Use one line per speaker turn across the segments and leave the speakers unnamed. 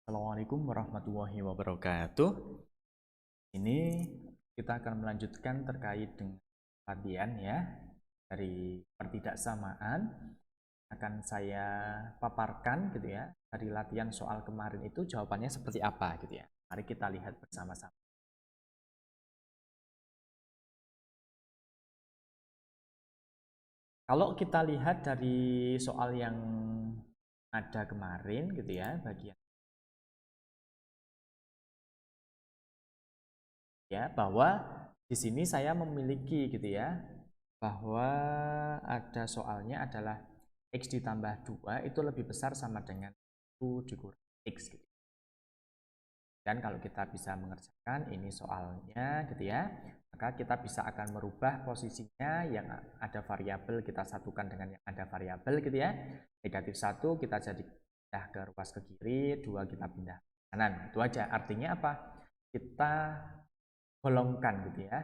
Assalamualaikum warahmatullahi wabarakatuh. Ini kita akan melanjutkan terkait dengan latihan ya dari pertidaksamaan. Akan saya paparkan gitu ya dari latihan soal kemarin itu jawabannya seperti apa gitu ya. Mari kita lihat bersama-sama. Kalau kita lihat dari soal yang ada kemarin gitu ya, bagian ya bahwa di sini saya memiliki gitu ya bahwa ada soalnya adalah X ditambah 2 itu lebih besar sama dengan 1 dikurangi X gitu. Dan kalau kita bisa mengerjakan ini soalnya gitu ya, maka kita bisa akan merubah posisinya yang ada variabel kita satukan dengan yang ada variabel gitu ya. Negatif 1 kita jadi pindah ke ruas ke kiri, 2 kita pindah ke kanan. Itu aja. Artinya apa? Kita golongkan gitu ya.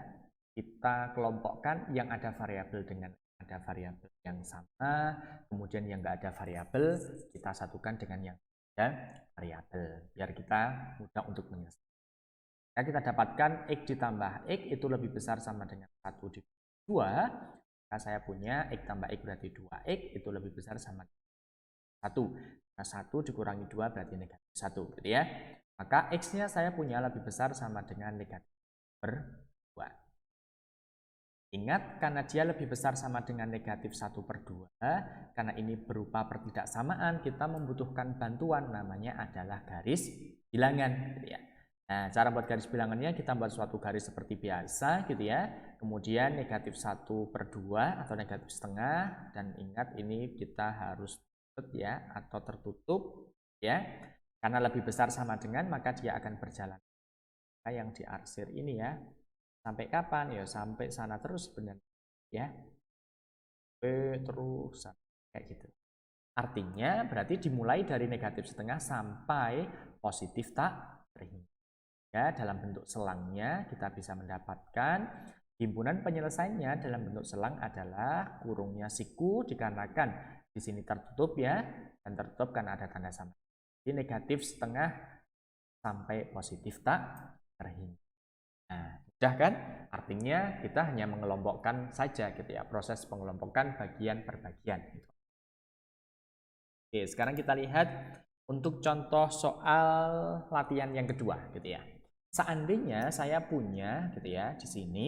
Kita kelompokkan yang ada variabel dengan ada variabel yang sama, kemudian yang nggak ada variabel kita satukan dengan yang ada variabel biar kita mudah untuk menyelesaikan. Ya, kita dapatkan X ditambah X itu lebih besar sama dengan 1 dikurangi 2. Maka saya punya X tambah X berarti 2X itu lebih besar sama dengan 1. Nah, 1 dikurangi 2 berarti negatif 1 gitu ya. Maka X-nya saya punya lebih besar sama dengan negatif per 2. Ingat, karena dia lebih besar sama dengan negatif 1 per 2, karena ini berupa pertidaksamaan, kita membutuhkan bantuan, namanya adalah garis bilangan. Gitu ya. Nah, cara buat garis bilangannya, kita buat suatu garis seperti biasa, gitu ya. Kemudian negatif 1 per 2 atau negatif setengah, dan ingat ini kita harus tutup ya, atau tertutup, ya. Karena lebih besar sama dengan, maka dia akan berjalan. Nah, yang diarsir ini ya, sampai kapan? Ya sampai sana terus sebenarnya ya. Terus kayak gitu. Artinya berarti dimulai dari negatif setengah sampai positif tak terhingga. Ya, dalam bentuk selangnya kita bisa mendapatkan himpunan penyelesaiannya dalam bentuk selang adalah kurungnya siku dikarenakan di sini tertutup ya, dan tertutup karena ada tanda sama. Jadi negatif setengah sampai positif tak terhingga. Nah, sudah kan? Artinya kita hanya mengelompokkan saja gitu ya, proses pengelompokan bagian per bagian gitu. Oke, sekarang kita lihat untuk contoh soal latihan yang kedua gitu ya. Seandainya saya punya gitu ya di sini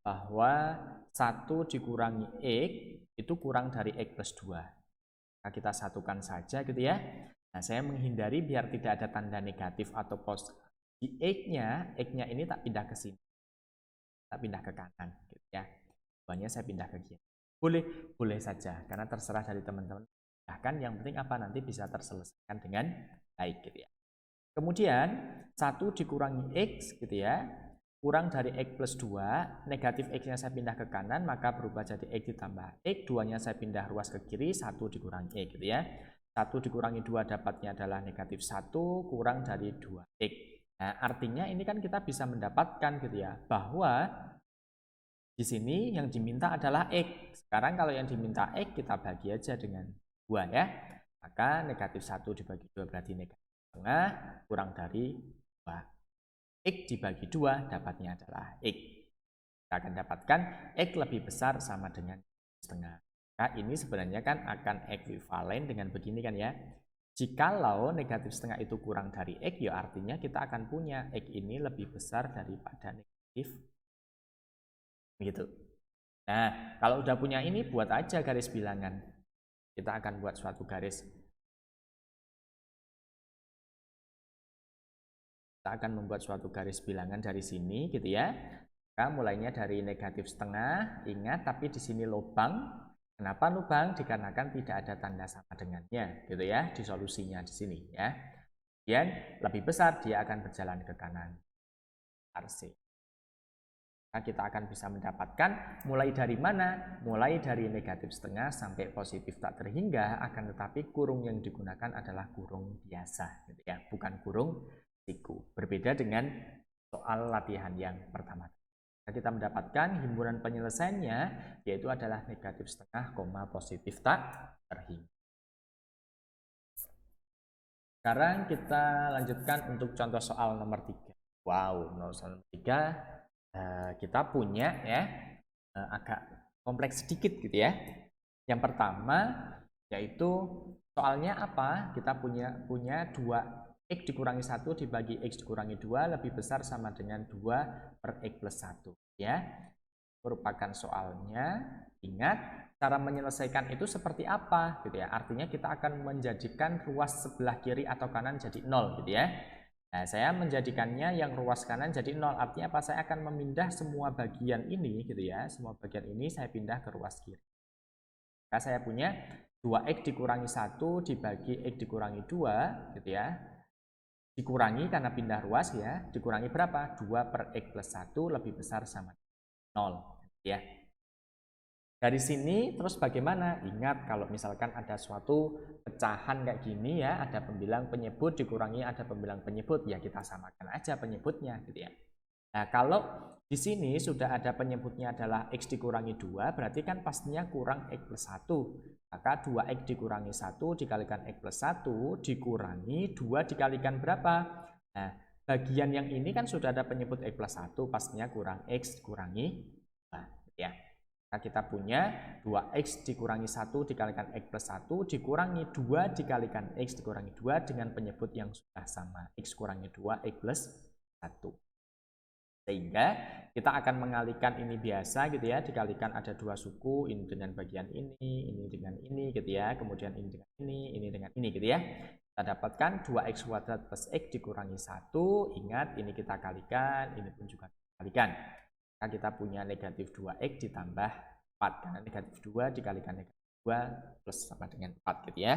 bahwa 1 dikurangi X itu kurang dari X plus 2. Nah, kita satukan saja gitu ya. Nah, saya menghindari biar tidak ada tanda negatif atau positif. Di X-nya ini tak pindah ke sini. Tak pindah ke kanan gitu ya. Banyak saya pindah ke kiri. Boleh saja karena terserah dari teman-teman. Bahkan yang penting apa nanti bisa terselesaikan dengan baik gitu ya. Kemudian 1 dikurangi X gitu ya, kurang dari X plus 2, negatif X-nya saya pindah ke kanan, maka berubah jadi X ditambah X, 2-nya saya pindah ruas ke kiri, 1 dikurangi X gitu ya. 1 dikurangi 2 dapatnya adalah negatif 1 kurang dari 2X. Nah, artinya ini kan kita bisa mendapatkan gitu ya, bahwa di sini yang diminta adalah X. Sekarang kalau yang diminta X kita bagi aja dengan 2 ya. Maka negatif 1 dibagi 2 berarti negatif setengah kurang dari 2. X dibagi 2 dapatnya adalah X. Kita akan dapatkan X lebih besar sama dengan setengah. Nah, ini sebenarnya kan akan ekuivalen dengan begini kan ya. Jikalau negatif setengah itu kurang dari X, ya artinya kita akan punya X ini lebih besar daripada negatif. Begitu. Nah, kalau udah punya ini, buat aja garis bilangan. Kita akan buat suatu garis. Kita akan membuat suatu garis bilangan dari sini, gitu ya. Maka mulainya dari negatif setengah, ingat tapi di sini lubang. Kenapa lubang? Dikarenakan tidak ada tanda sama dengannya, gitu ya, di solusinya di sini ya. Kemudian lebih besar dia akan berjalan ke kanan. RC. Nah, kita akan bisa mendapatkan mulai dari mana? Mulai dari negatif setengah sampai positif tak terhingga, akan tetapi kurung yang digunakan adalah kurung biasa, gitu ya, bukan kurung siku. Berbeda dengan soal latihan yang pertama. Nah, kita mendapatkan himpunan penyelesaiannya yaitu adalah negatif setengah, positif tak terhingga. Sekarang kita lanjutkan untuk contoh soal nomor 3. Wow, soal nomor 3 kita punya ya agak kompleks sedikit gitu ya. Yang pertama yaitu soalnya apa? Kita punya 2x dikurangi 1 dibagi x dikurangi 2 lebih besar sama dengan 2 per x plus 1 ya. Merupakan soalnya. Ingat cara menyelesaikan itu seperti apa gitu ya. Artinya kita akan menjadikan ruas sebelah kiri atau kanan jadi 0 gitu ya. Nah, saya menjadikannya yang ruas kanan jadi 0. Artinya apa? Saya akan memindah semua bagian ini gitu ya. Semua bagian ini saya pindah ke ruas kiri. Maka saya punya 2x dikurangi 1 dibagi x dikurangi 2 gitu ya. Dikurangi karena pindah ruas ya. Dikurangi berapa? 2 per x plus 1 lebih besar sama 0 gitu ya. Dari sini terus bagaimana? Ingat kalau misalkan ada suatu pecahan kayak gini ya, ada pembilang penyebut dikurangi ada pembilang penyebut, ya kita samakan aja penyebutnya gitu ya. Nah, kalau di sini sudah ada penyebutnya adalah x dikurangi 2, berarti kan pastinya kurang x plus 1. Maka 2x dikurangi 1 dikalikan x plus 1 dikurangi 2 dikalikan berapa? Nah, bagian yang ini kan sudah ada penyebut x plus 1, pastinya kurang x dikurangi 2 ya. Nah, kita punya 2x dikurangi 1 dikalikan x plus 1 dikurangi 2 dikalikan x dikurangi 2 dengan penyebut yang sudah sama. X kurangi 2, x plus 1. Sehingga kita akan mengalihkan ini biasa gitu ya. Dikalikan ada dua suku, ini dengan bagian ini dengan ini gitu ya. Kemudian ini dengan ini dengan ini gitu ya. Kita dapatkan 2x kuadrat plus x dikurangi 1. Ingat ini kita kalikan, ini pun juga kalikan. Maka kita punya negatif 2x ditambah 4. Karena negatif 2 dikalikan negatif 2 plus sama dengan 4 gitu ya.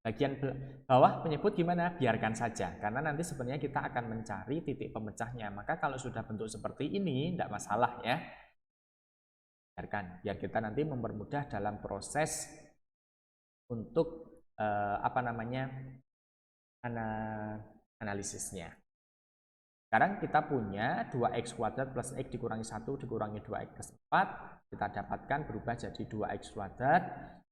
Bagian bawah penyebut gimana? Biarkan saja. Karena nanti sebenarnya kita akan mencari titik pemecahnya. Maka kalau sudah bentuk seperti ini, tidak masalah ya. Biarkan. Biar kita nanti mempermudah dalam proses untuk analisisnya. Sekarang kita punya 2x kuadrat plus x dikurangi 1 dikurangi 2x plus 4. Kita dapatkan berubah jadi 2x kuadrat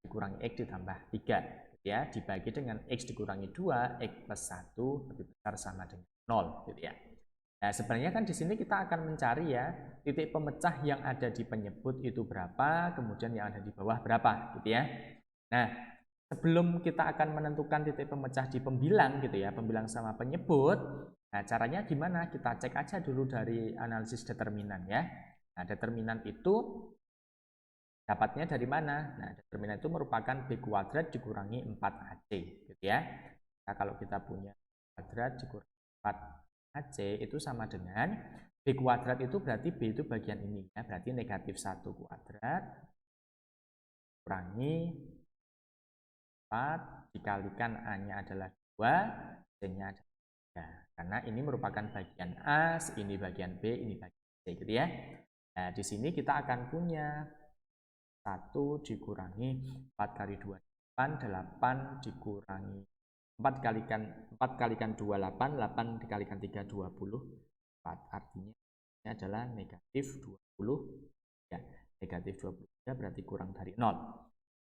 dikurangi x ditambah 3. Ya, dibagi dengan x dikurangi 2, x plus 1 lebih besar sama dengan 0. Gitu ya. Nah, sebenarnya kan di sini kita akan mencari ya, titik pemecah yang ada di penyebut itu berapa, kemudian yang ada di bawah berapa. Gitu ya. Nah, sebelum kita akan menentukan titik pemecah di pembilang gitu ya, pembilang sama penyebut, nah caranya gimana? Kita cek aja dulu dari analisis determinan ya. Nah, determinan itu dapatnya dari mana? Nah, determinan itu merupakan b kuadrat dikurangi 4ac gitu ya. Nah, kalau kita punya kuadrat dikurangi 4ac itu sama dengan b kuadrat itu berarti b itu bagian ini ya, berarti negatif 1 kuadrat kurangi 4 dikalikan A-nya adalah 2, C-nya adalah 3. Karena ini merupakan bagian A, ini bagian B, ini bagian C gitu ya. Nah, di sini kita akan punya 1 dikurangi 4 kali 2, 8, 8 dikurangi 4 kalikan 2, 8, 8 dikalikan 3, 20. 4, artinya ini adalah negatif 20. Ya, negatif 23 berarti kurang dari 0.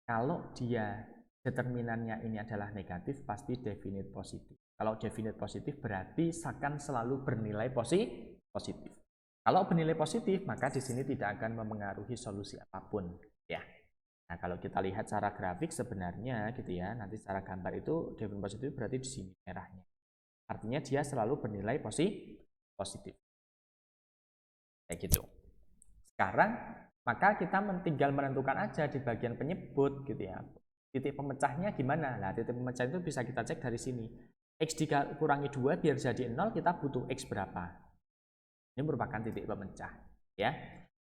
Kalau dia determinannya ini adalah negatif, pasti definite positif. Kalau definite positif berarti akan selalu bernilai positif. Kalau bernilai positif, maka di sini tidak akan mempengaruhi solusi apapun, ya. Nah, kalau kita lihat secara grafik sebenarnya gitu ya, nanti secara gambar itu definite positif berarti di sini merahnya. Artinya dia selalu bernilai positif. Kayak gitu. Sekarang maka kita tinggal menentukan aja di bagian penyebut gitu ya. Titik pemecahnya gimana? Nah, titik pemecah itu bisa kita cek dari sini. X dikurangi 2 biar jadi 0, kita butuh X berapa? Ini merupakan titik pemecah. Ya.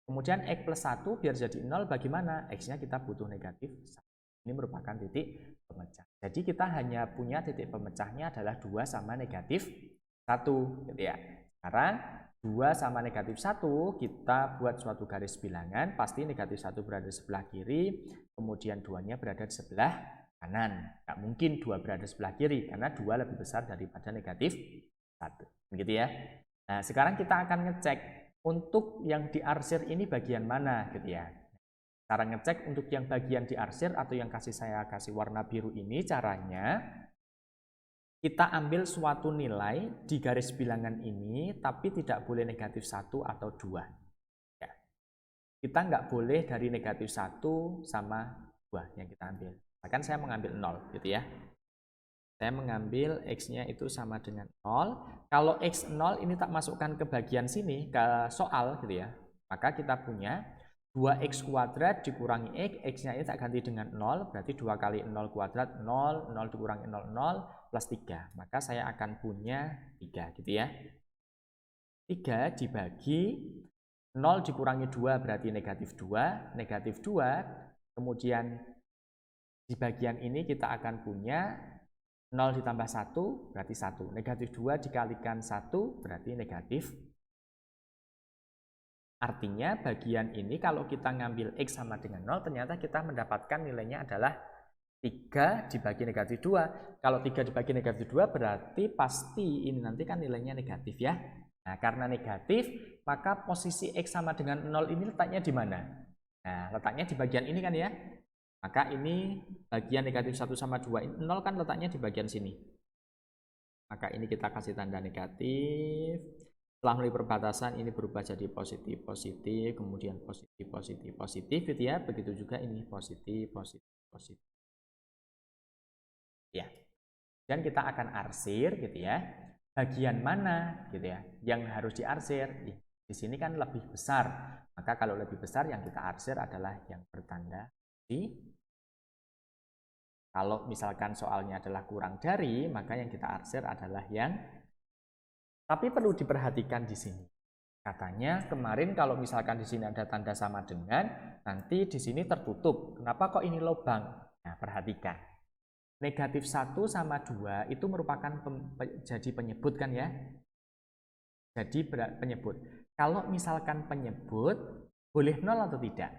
Kemudian X plus 1 biar jadi 0 bagaimana? X-nya kita butuh negatif 1. Ini merupakan titik pemecah. Jadi kita hanya punya titik pemecahnya adalah 2 sama negatif 1. Gitu ya. Sekarang 2 sama negatif 1, kita buat suatu garis bilangan, pasti negatif 1 berada di sebelah kiri, kemudian 2-nya berada di sebelah kanan. Nggak mungkin 2 berada di sebelah kiri, karena 2 lebih besar daripada negatif 1. Begitu ya. Nah, sekarang kita akan ngecek untuk yang diarsir ini bagian mana gitu ya. Cara ngecek untuk yang bagian diarsir atau yang saya kasih warna biru ini caranya kita ambil suatu nilai di garis bilangan ini, tapi tidak boleh negatif 1 atau 2. Ya. Kita nggak boleh dari negatif 1 sama 2 yang kita ambil. Bahkan saya mengambil 0 gitu ya. Saya mengambil X-nya itu sama dengan 0. Kalau X 0 ini tak masukkan ke bagian sini, ke soal gitu ya. Maka kita punya 2x kuadrat dikurangi x, x-nya ini tak ganti dengan 0, berarti 2 kali 0 kuadrat 0, 0 dikurangi 0, 0 plus 3. Maka saya akan punya 3 gitu ya. 3 dibagi 0 dikurangi 2 berarti negatif 2, negatif 2, kemudian di bagian ini kita akan punya 0 ditambah 1 berarti 1, negatif 2 dikalikan 1 berarti negatif. Artinya bagian ini kalau kita ngambil X sama dengan 0, ternyata kita mendapatkan nilainya adalah 3 dibagi negatif 2. Kalau 3 dibagi negatif 2 berarti pasti ini nanti kan nilainya negatif ya. Nah, karena negatif, maka posisi X sama dengan 0 ini letaknya di mana? Nah, letaknya di bagian ini kan ya. Maka ini bagian negatif 1 sama 2, 0 kan letaknya di bagian sini. Maka ini kita kasih tanda negatif. Setelah melalui perbatasan ini berubah jadi positif, positif, kemudian positif, positif, positif gitu ya. Begitu juga ini positif, positif, positif. Ya. Dan kita akan arsir gitu ya. Bagian mana gitu ya yang harus diarsir? Di sini kan lebih besar. Maka kalau lebih besar yang kita arsir adalah yang bertanda di. Kalau misalkan soalnya adalah kurang dari, maka yang kita arsir adalah yang. Tapi perlu diperhatikan di sini. Katanya kemarin kalau misalkan di sini ada tanda sama dengan, nanti di sini tertutup. Kenapa kok ini lubang? Nah, perhatikan. Negatif 1 sama 2 itu merupakan jadi penyebut kan ya? Jadi penyebut. Kalau misalkan penyebut, boleh 0 atau tidak?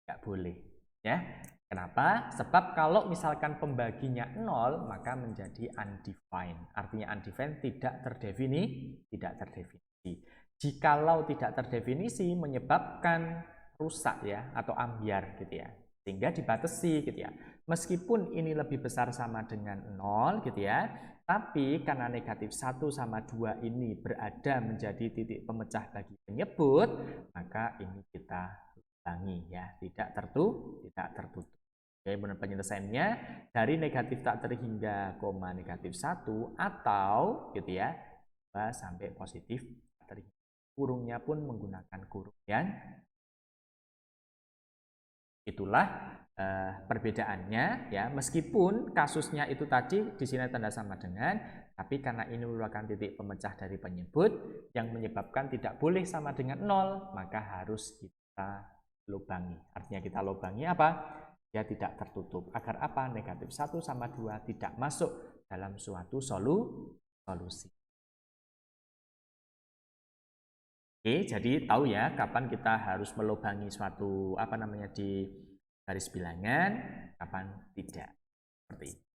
Nggak boleh. Ya. Kenapa? Sebab kalau misalkan pembaginya 0, maka menjadi undefined. Artinya undefined tidak terdefinisi. Jikalau tidak terdefinisi menyebabkan rusak ya atau ambiar gitu ya. Sehingga dibatasi gitu ya. Meskipun ini lebih besar sama dengan 0 gitu ya, tapi karena negatif 1 sama 2 ini berada menjadi titik pemecah bagi penyebut, maka ini kita ulangi ya, tidak tertutup. Oke, penyelesaiannya dari negatif tak terhingga koma negatif 1 atau gitu ya sampai positif tak terhingga. Kurungnya pun menggunakan kurung yang itulah perbedaannya ya, meskipun kasusnya itu tadi di sini tanda sama dengan, tapi karena ini merupakan titik pemecah dari penyebut yang menyebabkan tidak boleh sama dengan 0, maka harus kita lubangi. Artinya kita lubangi apa? Ya tidak tertutup. Agar apa? Negatif 1 sama 2 tidak masuk dalam suatu solusi. Oke, jadi tahu ya kapan kita harus melubangi suatu di garis bilangan, kapan tidak. Seperti itu.